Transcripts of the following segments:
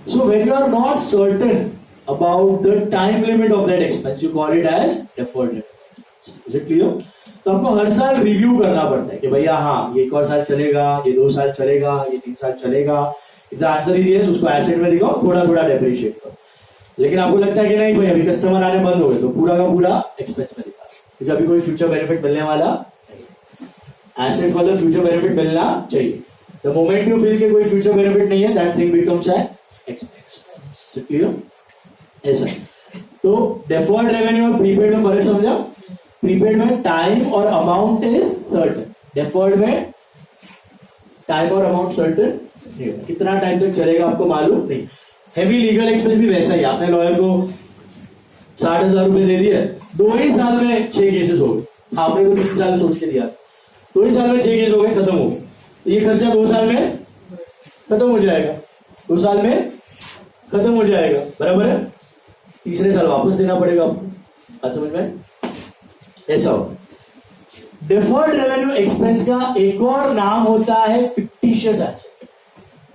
So when you are not certain about the time limit of that expense, you call it as deferred revenue. Is it clear? तो आपको हर साल review करना पड़ता है कि भैया हाँ ये 1 और साल चलेगा, ये 2 साल चलेगा, ये 3 साल चलेगा. If the answer is yes, उसको एसेट में दिखाओ, थोड़ा थोड़ा डेप्रिशिएट करो. लेकिन आपको लगता है कि नहीं भाई अभी कस्टमर आने बंद हो गए, तो पूरा का पूरा एक्सपेंस में दिखा, क्योंकि अभी कोई फ्यूचर बेनिफिट मिलने वाला नहीं. एसेट मतलब फ्यूचर बेनिफिट मिलना चाहिए. द मोमेंट यू फील कि कोई फ्यूचर बेनिफिट नहीं है, that thing becomes an expense. Clear? ऐसा. तो डेफर्ड रेवेन्यू और प्रीपेड में फर्क समझा? प्रीपेड में टाइम और अमाउंट इज सर्टेन, डेफर्ड में टाइम और अमाउंट सर्टेन नहीं. कितना टाइम तक चलेगा आपको मालूम नहीं. हेवी लीगल एक्सपेंस भी वैसा ही. आपने लॉयर को 60,000 रुपए दे दिए, 2 ही साल में 6 केसेस हो गए. आपने तो 3 साल सोच के दिया, 2 ही साल में 6 केस हो गए, खत्म हो. ये खर्चा 2 साल में खत्म हो जाएगा, 2 साल में खत्म हो जाएगा, बराबर है. तीसरे साल वापस देना पड़ेगा आपको. बात समझ में? ऐसा हो. डेफर्ड रेवेन्यू एक्सपेंस का एक और नाम होता है fictitious asset.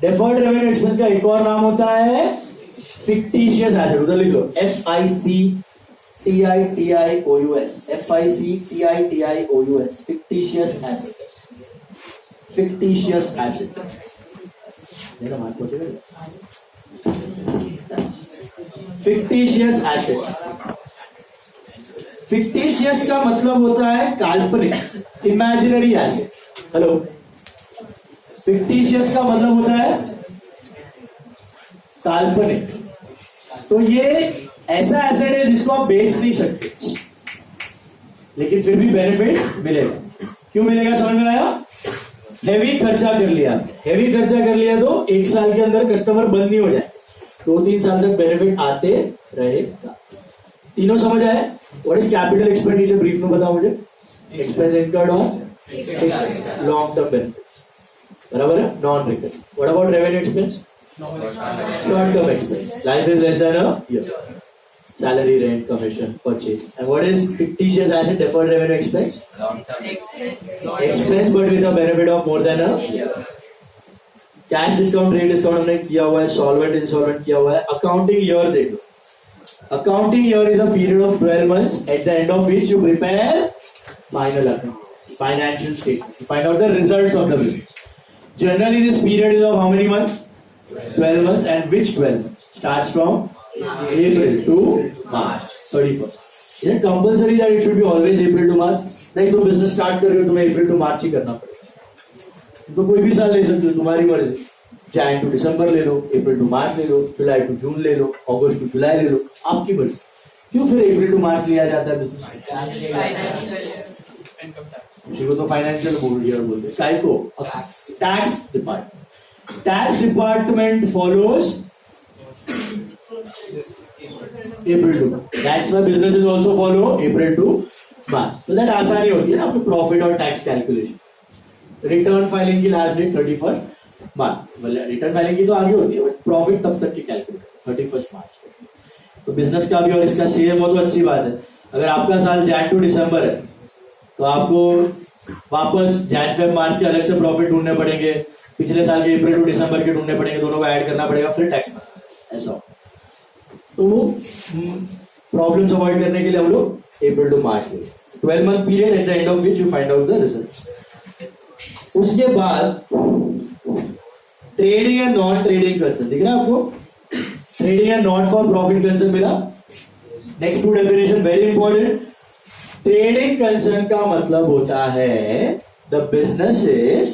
Deferred revenue expense का एक और नाम होता है फिक्टिशियस एसेट. उधर लिख लो, FICTITIOUS, FICTITIOUS, fictitious asset. Fictitious asset. मेरा मार्क पहुंचेगा. Fictitious asset. फिक्टिशियस का मतलब होता है काल्पनिक, इमेजिनरी एसेट. हेलो. फिक्टिशियस का मतलब होता है काल्पनिक. तो ये ऐसा एसेट है जिसको आप बेच नहीं सकते, लेकिन फिर भी बेनिफिट मिलेगा. क्यों मिलेगा? समझ में आया? हेवी खर्चा कर लिया, हेवी खर्चा कर लिया तो 1 साल के अंदर कस्टमर बंद नहीं हो जाए, 2-3 साल तक बेनिफिट आते रहेगा. तीनों समझ आए? What is capital expenditure? Brief में बताओ मुझे. Expense incurred on long term benefits, बराबर है, non recurring. What about revenue expense? Short term expense. Life is less than a year. Salary, rent, commission, purchase. And what is fictitious asset? Deferred revenue expense? Long-term expense. Expense but with a benefit of more than a year. Cash discount, trade discount हमने किया हुआ है, solvent, insolvent किया हुआ है. Accounting year देख लो. Accounting year is a period of 12 months at the end of which you prepare final account, financial statement. You find out the results of the business. Generally this period is of how many months? 12 months. And which 12 months? Starts from April to March 31st. Is it compulsory that it should be always April to March? नहीं तो business start कर रहे हो, तुम्हें April to March ही करना पड़ेगा. तो कोई भी साल ले सकते हो, तुम्हारी मर्जी. Jan to December ले लो, April to March ले लो, July to June ले लो, August to July ले लो, आपकी मर्जी. क्यों फिर April to March लिया जाता है बिजनेस? उसी को तो फाइनेंशियल ईयर बोलते हैं. काय को? Tax department. Tax department follows April to March. That's why businesses also follow April to March. So that आसानी होती है ना आपको प्रॉफिट और टैक्स कैलकुलेशन. रिटर्न फाइलिंग की लास्ट डेट 31st मार्च. मतलब रिटर्न फाइलिंग की तो आगे होती है, बट प्रॉफिट तब तक की कैलकुलेट 31st मार्च. तो बिजनेस का भी और इसका सेम हो तो अच्छी बात है. अगर आपका साल Jan to December है तो आपको वापस Jan Feb March के अलग से प्रॉफिट ढूंढने पड़ेंगे, पिछले साल के April to December के ढूंढने पड़ेंगे, दोनों को ऐड करना पड़ेगा, फिर टैक्स में ऐसा. तो प्रॉब्लम्स अवॉइड करने के लिए हम लोग April to March ले. 12 month period at the end of which you find out the results. उसके बाद trading and non trading concern दिख रहा है आपको? Trading and not for profit concern मिला. Next 2 definition very important. Trading concern का मतलब होता है the businesses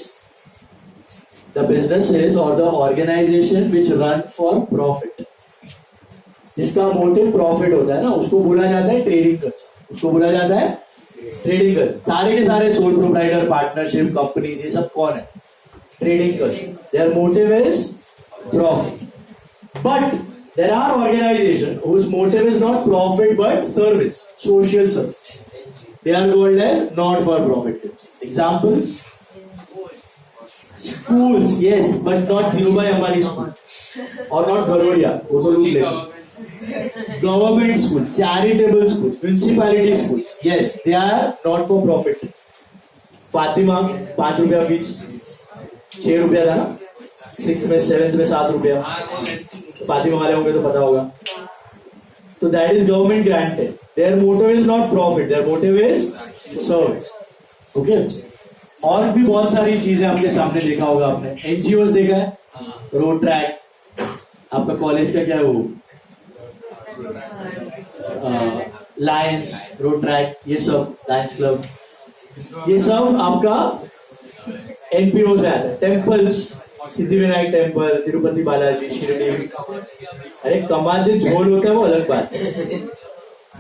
or the organization which run for profit. जिसका मोटिव प्रॉफिट होता है ना, उसको बोला जाता है ट्रेडिंग कर्ज. उसको बोला जाता है ट्रेडिंग कर्ज. सारे के सारे सोल प्रोप्राइटर, पार्टनरशिप, कंपनीज, ये सब कौन है? ट्रेडिंग कर्ज. Their motive is profit. But there are organization whose motive is not profit but service, social service. They are called as not for profit. Examples? Schools, yes, but not Dhirubhai Ambani school और not Garodia, वो तो लूट लेंगे. Government school, charitable schools, municipality schools, yes, they are not for profit. Fatima 5 रुपया fees, 6 रुपया था ना. 6th में 7th में 7 रुपया, फातिमा वाले होंगे तो पता होगा। तो that is government granted. Their motive is not profit, their motive is service. Okay, और भी बहुत सारी चीजें आपके सामने देखा होगा आपने। एनजीओ देखा है, रोड ट्रैक, आपका कॉलेज का क्या है वो, लायंस रोड ट्रैक, ये सब लायंस क्लब, ये सब आपका एनपीओ में आता है। टेम्पल्स, सिद्धिविनायक टेम्पल, तिरुपति बालाजी, शिरडी, अरे कमाते झोल होता है वो अलग बात है,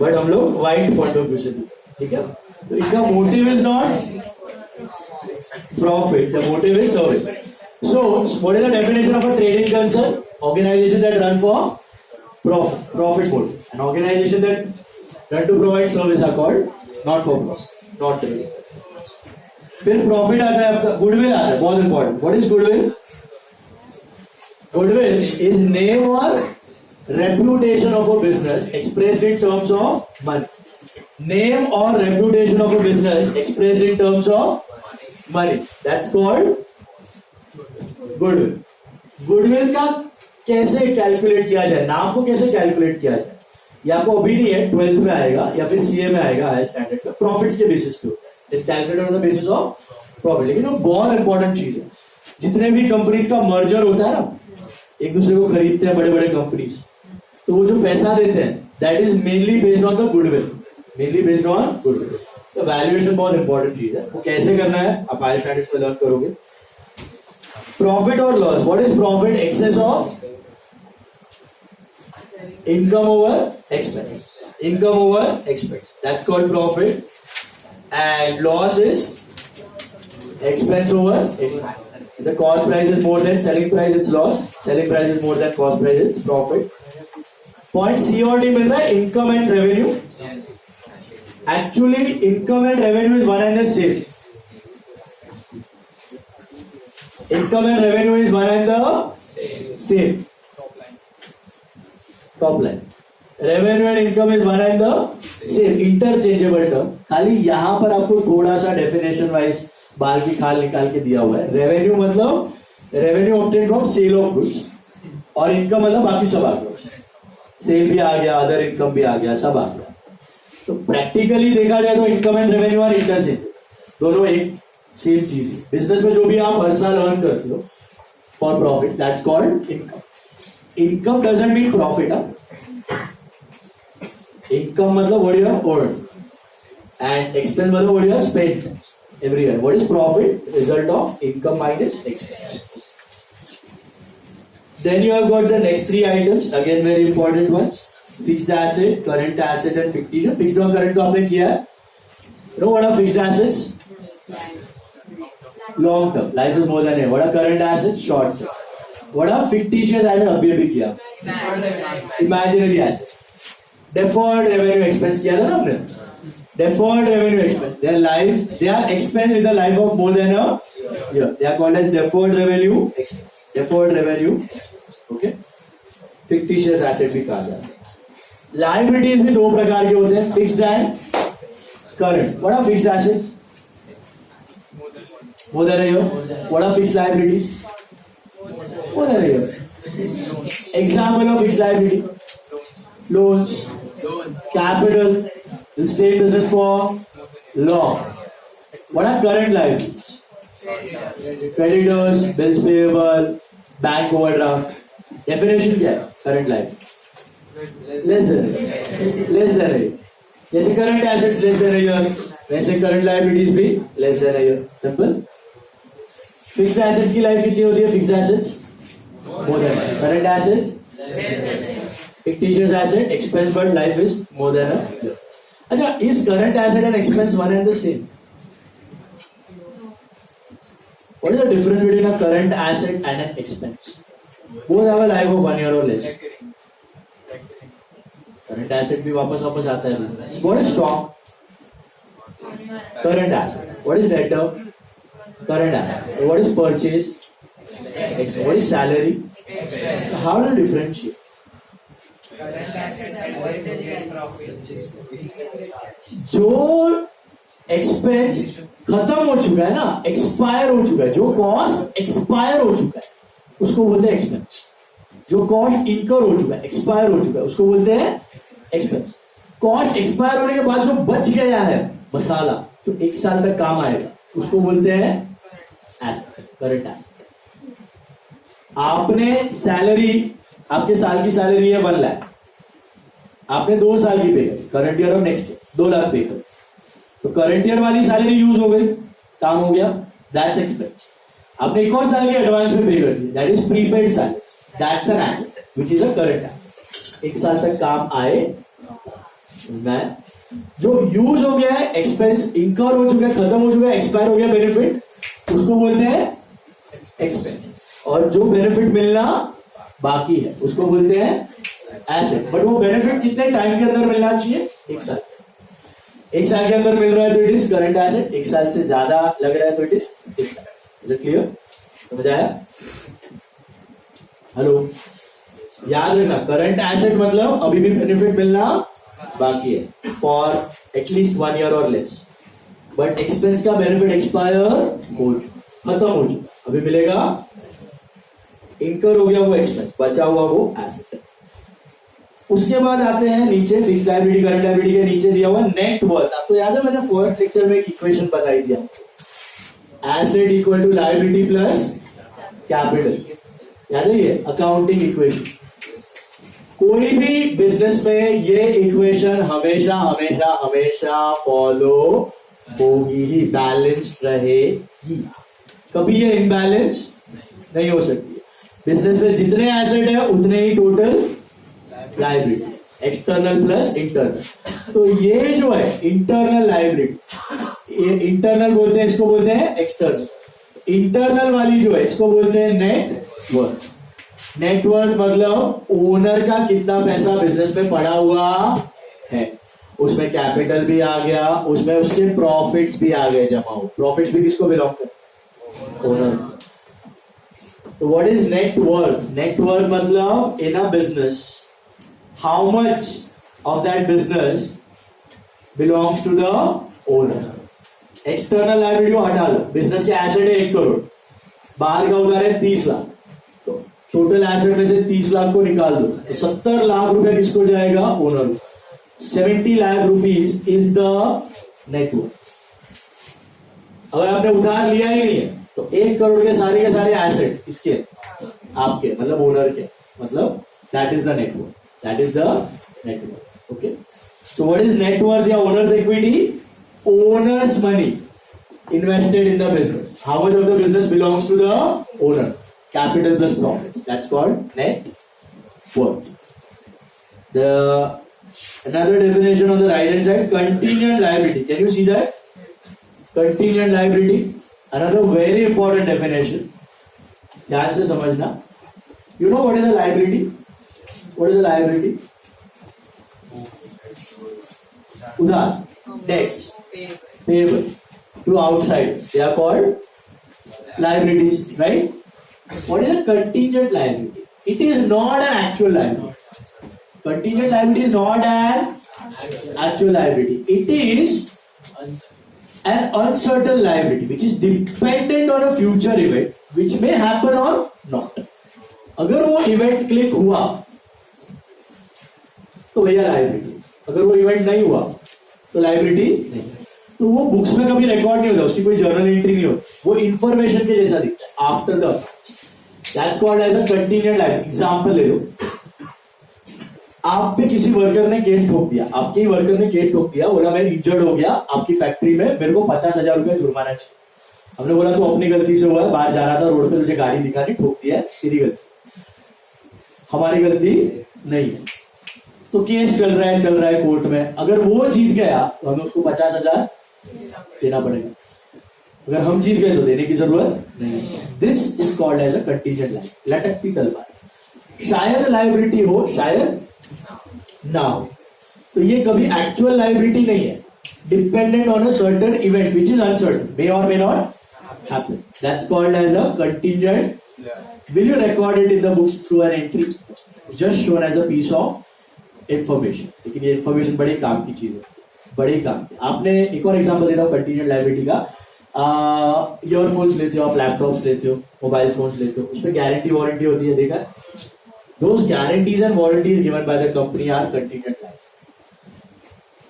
बट हम लोग वाइट पॉइंट ऑफ व्यू से, ठीक है। तो इसका motive is not profit, the motive is service. So what is the definition of a trading concern? Organization that run for profit motive. An organization that run to provide service are called not for profit, not trading. फिर profit आता है आपका, goodwill आता है, बहुत important. What is goodwill? Goodwill is name or reputation of a business expressed in terms of money. Name or reputation of a business expressed in terms of money, that's called goodwill. Goodwill का कैसे calculate किया जाए, नाम को कैसे calculate किया जाए, ये आपको अभी नहीं है, 12th में आएगा या फिर सीए में आएगा, हायर स्टैंडर्ड में, प्रॉफिट्स के बेसिस पे होता है, इस calculated on the basis of profit. लेकिन वो बहुत इंपॉर्टेंट चीज है। जितने भी कंपनीज का मर्जर होता है ना, एक दूसरे को खरीदते हैं बड़े बड़े कंपनीज, तो वो जो पैसा देते हैं that is mainly based on the goodwill, mainly based on goodwill. तो वैल्यूएशन बहुत इंपॉर्टेंट चीज है, वो कैसे करना है आप हायर स्टैंडर्ड्स में लर्न करोगे। प्रॉफिट और loss, what is profit? Excess of income over expense, income over expense, that's called profit. And loss is expense over income. If the cost price is more than selling price, it's loss. Selling price is more than cost price, it's profit. Point C और D मिल रहा है, income and revenue. Actually, income and revenue is one and the same. Income and revenue is one and the same. Top line. Revenue and income is one and the same. Interchangeable term. खाली यहाँ पर आपको थोड़ा सा definition wise बाल की खाल निकाल के दिया हुआ है। रेवेन्यू मतलब revenue obtain from sale of goods, और इनकम मतलब बाकी सब आ गया, सेल भी आ गया, अदर इनकम भी आ गया, सब आ गया। तो प्रैक्टिकली देखा जाए तो income and revenue are interchange, दोनों एक सेम चीज है। बिजनेस में जो भी आप हर साल अर्न करते हो for profit, that's called income. Income doesn't mean profit. Income मतलब what you have earned, and expense मतलब what you have spent every year. What is profit? Result of income minus expenses. Then you have got the next three items, again very important ones: fixed asset, current asset, and fictitious. Fixed और current तो आपने किया है। You know what are fixed assets? Long term. Life is more than a. What are current assets? Short term. What are fictitious assets? अभी किया। Imaginary assets. Deferred revenue expense किया था ना हमने। Deferred revenue expense. They are expense with a life of more than a year. They are called as deferred revenue expense. Deferred revenue expense. Okay. Fictitious asset भी कहा जाता है। Liabilities भी दो प्रकार के होते हैं, fixed and current. What are fixed assets? More than a year. What are fixed liabilities? More than a year. Example of fixed liability: loans, capital. Will stay in business for long. What are current liabilities? Creditors, bills payable, bank overdraft. Definition क्या है current liability? Less than a year. जैसे current assets less than a year, वैसे current liabilities भी less than a year. Simple. Fixed assets की life कितनी होती है? Fixed assets more than a year. Current assets fictitious asset expense but life is more than a year. अच्छा, is current asset and expense one and the same? What is the difference between a current asset and an expense? Both have a life of 1 year or less. Current asset भी वापस आता है। What is stock? Current asset. What is debtor? Current asset. What is purchase? What is salary? How do you differentiate? जो expense खत्म हो चुका है ना, एक्सपायर हो चुका है, जो कॉस्ट एक्सपायर हो चुका है, उसको बोलते हैं एक्सपेंस। जो कॉस्ट इनकर हो चुका है, एक्सपायर हो चुका है, उसको बोलते हैं एक्सपेंस। कॉस्ट एक्सपायर होने के बाद जो बच गया है मसाला, जो 1 साल तक काम आएगा, उसको बोलते हैं एसेट, करंट एसेट। आपने सैलरी, आपके साल की सैलरी है 1 लाख, आपने 2 साल की पे करी, करंट ईयर और नेक्स्ट ईयर 2 लाख पे करी, तो करंट ईयर वाली सैलरी यूज हो गई, काम हो गया, दैट्स एक्सपेंस। आपने एक और साल की एडवांस में पे कर दी, that is prepaid salary, that's an asset which is a current asset. 1 साल तक काम आए, मैं जो यूज हो गया है, एक्सपेंस इनकर हो चुका है, खत्म हो चुका है, एक्सपायर हो गया बेनिफिट, उसको बोलते हैं एक्सपेंस। और जो बेनिफिट मिलना बाकी है उसको बोलते हैं एसेट। बट वो बेनिफिट कितने टाइम के अंदर मिलना चाहिए? 1 साल। 1 साल के अंदर मिल रहा है तो इट इज करंट एसेट, 1 साल से ज्यादा लग रहा है तो इट इज एक्सपेंस। क्लियर? समझ आया? हेलो, याद रखना, करंट एसेट मतलब अभी भी बेनिफिट मिलना बाकी है फॉर एटलीस्ट 1 ईयर और लेस। बट एक्सपेंस का बेनिफिट एक्सपायर हो चुका, खत्म हो चुका, अभी मिलेगा, इनकर हो गया वो एक्सपेंस, बचा हुआ वो एसेट। उसके बाद आते हैं नीचे फिक्स लायबिलिटी, करंट लायबिलिटी के नीचे दिया हुआ नेट वर्थ। आपको याद है मैंने फर्स्ट लेक्चर में एक इक्वेशन बताई थी, asset equal to liability plus capital, याद है ये अकाउंटिंग इक्वेशन। कोई भी बिजनेस में ये इक्वेशन हमेशा हमेशा हमेशा फॉलो होगी ही, बैलेंस रहेगी, कभी ये इम्बैलेंस नहीं हो सकती। बिजनेस में जितने एसेट है उतने ही total liability, external plus internal. तो ये जो है इंटरनल लायबिलिटी, ये इंटरनल बोलते हैं, इसको बोलते हैं एक्सटर्नल। इंटरनल वाली जो है इसको बोलते हैं नेट वर्थ। नेटवर्थ मतलब ओनर का कितना पैसा बिजनेस में पड़ा हुआ है, उसमें कैपिटल भी आ गया, उसमें उसके प्रॉफिट्स भी आ गए जमा हो। प्रॉफिट्स भी किसको बिलोंग करते? ओनर। तो व्हाट इज नेटवर्थ? नेटवर्थ मतलब in a business how much of that business belongs to the owner. External liability को हटा लो, बिजनेस के एसेट है 1 करोड़, बाहर का उधार है 30 लाख, तो टोटल एसेट में से 30 लाख को निकाल दो तो 70 लाख रुपए किसको जाएगा? ओनर को। 70 lakh rupees is the net worth. अगर आपने उधार लिया ही नहीं है तो 1 करोड़ के सारे एसेट किसके? आपके, मतलब ओनर के, मतलब that is the net worth, that is the net worth. Okay, so what is net worth या owner's equity? Owner's money invested in the business. How much of the business belongs to the owner? Capital plus profits. That's called net worth. The another definition on the right hand side, contingent liability. Can you see that? Contingent liability. Another very important definition. ध्यान से समझना. You know what is a liability? What is a liability? उधार, debts, payable. To outside, they are called liabilities, right? What is a contingent liability? It is not an actual liability. Contingent liability is not an actual liability. It is an uncertain liability which is dependent on a future event which may happen or not. अगर वो event click हुआ तो भैया liability, अगर वो event नहीं हुआ तो लायबिलिटी नहीं। तो वो बुक्स में कभी रिकॉर्ड नहीं होता, उसकी कोई जर्नल एंट्री नहीं होती, वो इंफॉर्मेशन के जैसा दिखता है after the, that's called as a continuous liability. Example ले लो, आप पे किसी वर्कर ने केस ठोक दिया, आपके ही वर्कर ने केस ठोक दिया, बोला मैं इंजर्ड हो गया आपकी फैक्ट्री में, मेरे को 50,000 रुपए जुर्माना चाहिए। हमने बोला तू अपनी गलती से हुआ है, बाहर जा रहा था रोड पे, तुझे गाड़ी दिखानी, ठोक दिया है, तेरी गलती, हमारी गलती नहीं है। तो केस चल रहा है कोर्ट में, अगर वो जीत गया तो हमें उसको 50,000 देना पड़ेगा, अगर हम जीत गए तो देने की जरूरत नहीं। This is called as a contingent liability, लटकती तलवार। शायद लायबिलिटी हो, शायद ना हो, तो ये कभी एक्चुअल लायबिलिटी नहीं है, dependent on a certain event which is uncertain, may or may not happen, that's called as a contingent. Will you record it in the books through an entry, just shown as a piece of information, लेकिन ये information बड़े काम की चीज है, बड़े काम की। आपने एक और एग्जांपल देता हूं कंटीजेंट लायबिलिटी का, ईयरफोन्स लेते हो, आप लैपटॉप्स लेते हो, मोबाइल फोन्स लेते हो, उस पर गारंटी वारंटी होती है, देखा है? Those guarantees and warranties given by the company are contingent liability.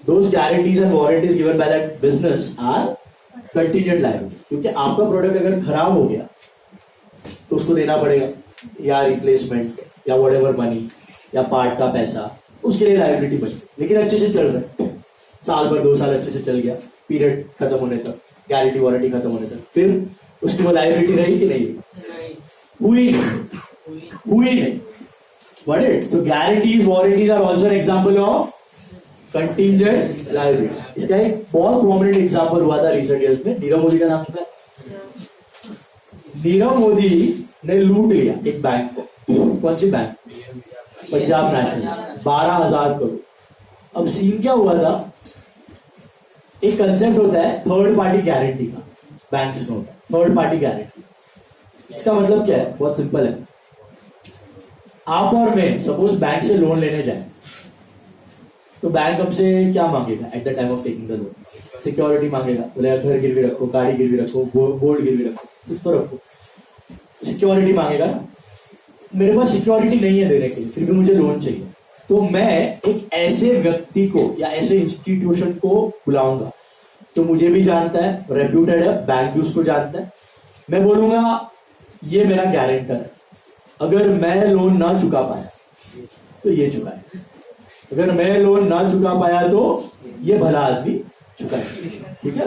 Those guarantees and warranties given by that business are contingent liability. क्योंकि आपका प्रोडक्ट अगर खराब हो गया तो उसको देना पड़ेगा, या रिप्लेसमेंट या whatever मनी या पार्ट का पैसा, उसके लिए लाइबिलिटी बची। लेकिन अच्छे से चल रहा है, साल भर 2 साल अच्छे से चल गया, पीरियड खत्म होने तक, गारंटी वारंटी खत्म होने तक, फिर उसकी वो लाइबिलिटी रही कि नहीं? हुई नहीं। Got it? So guarantees, warranties are also an example of contingent liability. इसका एक बहुत prominent example हुआ था recent years में। नीरव मोदी का नाम सुना है? नीरव मोदी ने लूट लिया एक बैंक को। कौन सी बैंक? पंजाब नेशनल। 12,000 करोड़। अब सीन क्या हुआ था? एक कंसेप्ट होता है थर्ड पार्टी गारंटी का, बैंक्स में होता है थर्ड पार्टी गारंटी। इसका मतलब क्या है? बहुत सिंपल है। आप और मैं सपोज बैंक से लोन लेने जाए तो बैंक हमसे क्या मांगेगा at the time of taking the loan? Security मांगेगा, बोले घर गिरवी रखो, गाड़ी गिरवी रखो, गोल्ड गिरवी रखो, कुछ तो रखो, सिक्योरिटी मांगेगा ना। मेरे पास सिक्योरिटी नहीं है देने के लिए, फिर भी मुझे लोन चाहिए, तो मैं एक ऐसे व्यक्ति को या ऐसे इंस्टीट्यूशन को बुलाऊंगा तो मुझे भी जानता है, रेप्यूटेड है, बैंक भी उसको जानता है। मैं बोलूंगा ये मेरा गारंटर है, अगर मैं लोन ना चुका पाया तो ये चुकाए, अगर मैं लोन ना चुका पाया तो ये भला आदमी चुकाए, ठीक है?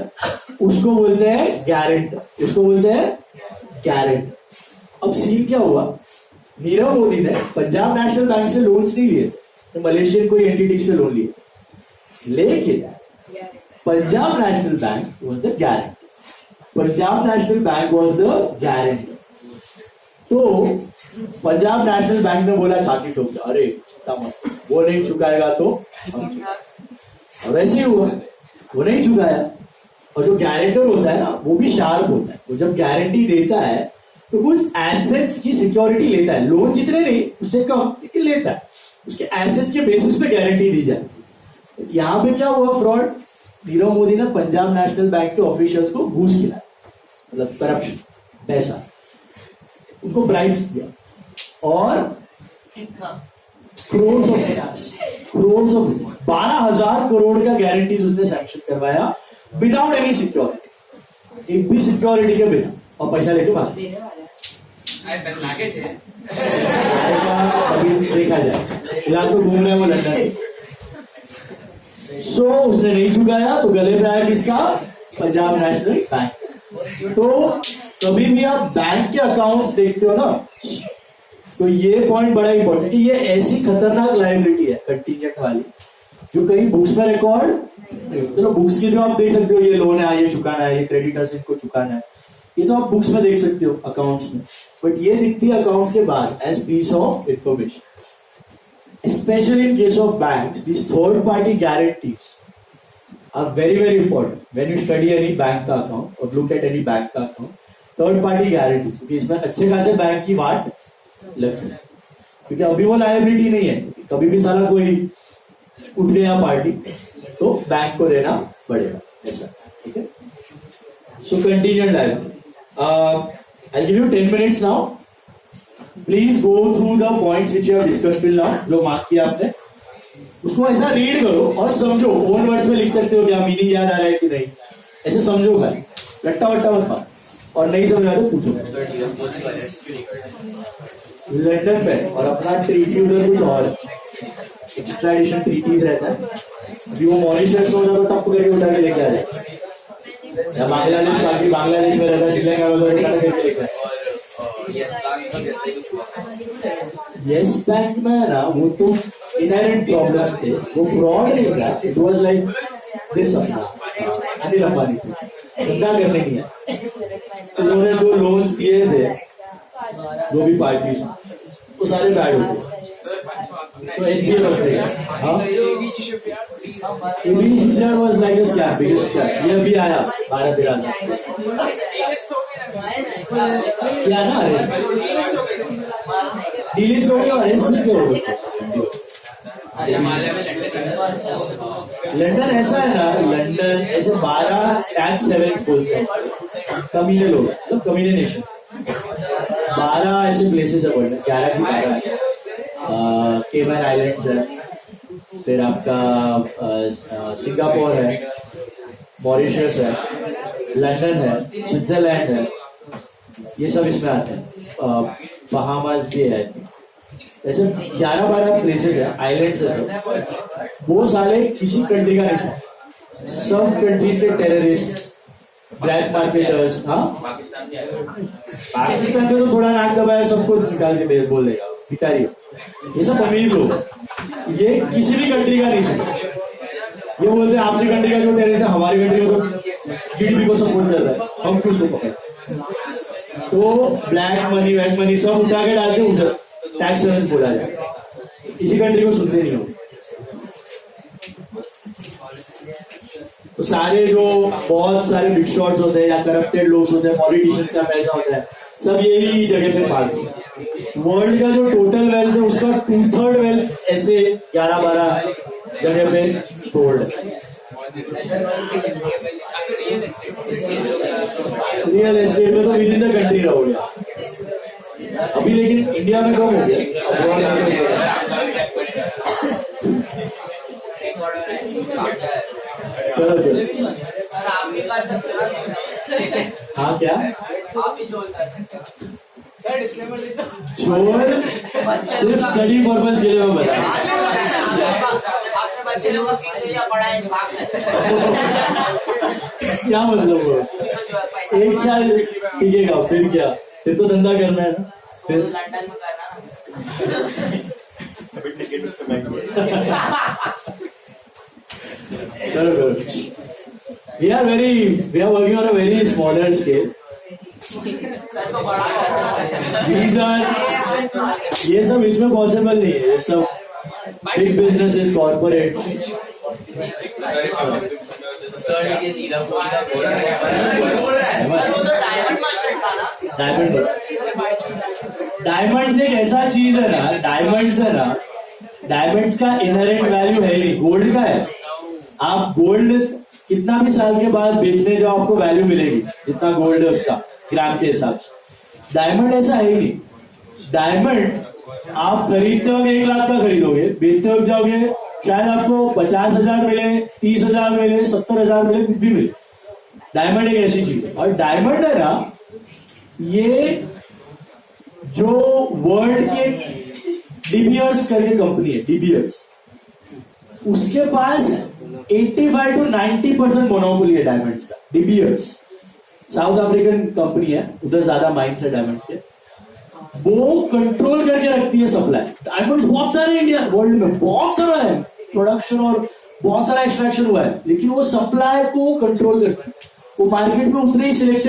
उसको बोलते हैं गारंटर, उसको बोलते हैं गारंटर। अब सीन क्या हुआ? नीरव मोदी ने पंजाब नेशनल बैंक से लोन्स नहीं लिए, तो मलेशियन कोई एंटिटी से लोन लिए, लेकिन Punjab national bank was the guarantor. Punjab national bank was the guarantor. तो पंजाब नेशनल बैंक ने बोला छाती ठोक दिया, अरे वो नहीं चुकाएगा तो और ऐसे ही हुआ, वो नहीं चुकाया। और जो गारंटर होता है ना, वो भी शार्प होता है, वो जब गारंटी देता है तो कुछ एसेट्स की सिक्योरिटी लेता है, लोन जितने नहीं उससे कम, लेकिन लेता है, उसके एसेट्स के बेसिस पे गारंटी दी जाती है। यहां पे क्या हुआ? फ्रॉड। नीरव मोदी ने पंजाब नेशनल बैंक के ऑफिशियल्स को घूस खिलाया, मतलब करप्शन, पैसा, उनको ब्राइब्स दिया और करोड़ ऑफ 12,000 करोड़ का गारंटीज उसने सैंक्शन करवाया विदाउट एनी सिक्योरिटी, एक भी सिक्योरिटी के बिना, और पैसा लेके भाग अभी देखा जाए, फिलहाल तो घूम रहे वो लंदन। सो उसने नहीं चुकाया तो गले पे आया किसका? Punjab national bank. तो कभी भी आप बैंक के अकाउंट्स देखते हो ना, तो ये पॉइंट बड़ा इंपॉर्टेंट है कि ये ऐसी खतरनाक लायबिलिटी है कंटीजेंट वाली, जो कहीं बुक्स में रिकॉर्ड नहीं। चलो बुक्स की जो आप देख सकते हो, ये लोन है, ये चुकाना है, ये क्रेडिटर्स इनको चुकाना है, ये तो आप बुक्स में देख सकते हो अकाउंट्स में, बट ये दिखती है अकाउंट्स के बाद as piece of information. Specially in case of banks, this third party guarantees are very important when you study any bank का account or look at any bank का account, third party guarantee, क्योंकि इसमें अच्छे खासे bank की बात लग सकती है, क्योंकि अभी वो लायबिलिटी नहीं है, कभी भी साला कोई उठ गया पार्टी तो बैंक को देना पड़ेगा, ऐसा, ठीक है? So contingent liability, I'll give you 10 minutes now. Please go through the points which you have discussed till now, जो मार्क किया आपने, उसको ऐसा रीड करो और समझो। ओन वर्ड्स में लिख सकते हो, क्या मीनिंग याद आ रहा है कि नहीं, ऐसे समझो भाई, रट्टा वट्टा मत मार, और नहीं समझ रहा तो पूछो। लंदन पे और अपना ट्रीटी उधर कुछ और एक्स्ट्राडिशन ट्रीटीज रहता है, अभी वो मॉरिशस में होता तो टप करके उठा के लेके आ जाए, या बांग्लादेश, बाकी बांग्लादेश में रहता है, श्रीलंका में उठा के लेके आए। यस बैंक में ना वो तो इनहेरेंट प्रॉब्लम्स थे, वो फ्रॉड नहीं था, it was like this Anil Ambani धंधा करने की है, उन्होंने जो लोन्स दिए थे जो भी पार्टी वो सारे बैड होते, तो SBI was like a scam, biggest scam. ये अभी आया 12-13 क्या ना डिलीट हो गया, अरेस्ट भी क्यों हो गया? लंदन ऐसा है ना, लंदन ऐसे 12 टैक्स हेवन्स बोलते हैं, कमीने लोग हैं, मतलब कमीने नेशन। 12 ऐसे प्लेसेस है वर्ल्ड में, 11 की 12 है। केमन आइलैंड्स है, फिर आपका सिंगापुर है, मॉरिशस है, लंदन है, स्विट्जरलैंड है, ये सब इसमें आते हैं। बहामास भी है, ऐसे 11-12 प्लेसेस है, आइलैंड्स है सब। वो सारे किसी कंट्री का नहीं है, सब कंट्रीज के टेररिस्ट, ब्लैक मार्केटर्स। हाँ, पाकिस्तान में तो थोड़ा नाक दबाया सबको निकाल के बोल देगा भिखारी। ये सब अमीर लोग, ये किसी भी कंट्री का नहीं सुना। ये बोलते हैं आपकी कंट्री का जो टेररिस्ट है हमारी कंट्री में तो जीडीपी को सपोर्ट कर रहा है, हम कुछ तो पकड़े। तो ब्लैक मनी व्हाइट मनी सब उठा के डालते उधर टैक्स हेवन बोला जाए, किसी कंट्री को सुनते नहीं हो। तो सारे जो बहुत सारे बिग शॉट्स होते हैं या करप्टेड लोग होते हैं, पॉलिटिशियंस का पैसा होता है, सब यही जगह पे पालते हैं। वर्ल्ड का जो टोटल वेल्थ है उसका 2/3 वेल्थ ऐसे 11-12 जगह पे स्टोर्ड है। रियल एस्टेट में तो विद इन द कंट्री रहोगे अभी, लेकिन इंडिया में कम हो गया। चलो चलो, आप भी कर सकते हो। हाँ क्या आप भी जोड़ कर सकते हो। सर डिस्क्लेमर देता छोड़, सिर्फ स्टडी पर्पस के लिए मैं बता रहा हूं। आपने बच्चे लोग का फीस लिया, पढ़ाई भाग सकते क्या मतलब वो 1 साल टिकेगा, फिर क्या, फिर तो धंधा करना है ना, फिर लंदन में करना। चलो we are working on a very smaller scale. Sir तो बड़ा करना। These are, ये सब इसमें पॉसिबल नहीं है, ये सब बिग बिजनेसेस, कॉर्पोरेट। सर ये नीला फूल का बोल रहा है, वो तो डायमंड मर्चेंट था ना। डायमंड्स एक ऐसा चीज है ना, डायमंड्स का इनहेरेंट वैल्यू है नहीं, गोल्ड का है। आप गोल्ड कितना भी साल के बाद बेचने जाओ आपको वैल्यू मिलेगी, जितना गोल्ड है उसका ग्राम के हिसाब से। डायमंड ऐसा है ही नहीं। डायमंड आप खरीदते हो 1 लाख का खरीदोगे, बेचते हो जाओगे शायद आपको 50,000 मिले, 30,000 मिले, 70,000 मिले, कुछ भी मिले। डायमंड एक ऐसी चीज है। और डायमंड है ना, ये जो वर्ल्ड के डीबीयर्स करके कंपनी है, डीबीयर्स, उसके पास 85 to 90% मोनोपोली है डायमंड्स का। डीबीयर्स साउथ अफ्रीकन कंपनी है, उधर ज्यादा माइंस है डायमंड्स के। वो कंट्रोल करके रखती है सप्लाई। डायमंड्स बहुत सारे इंडिया वर्ल्ड में बहुत सारा है, प्रोडक्शन और बहुत सारा एक्सट्रैक्शन हुआ है, लेकिन वो सप्लाई को कंट्रोल करती है। वो मार्केट में उतने ही सिलेक्टेड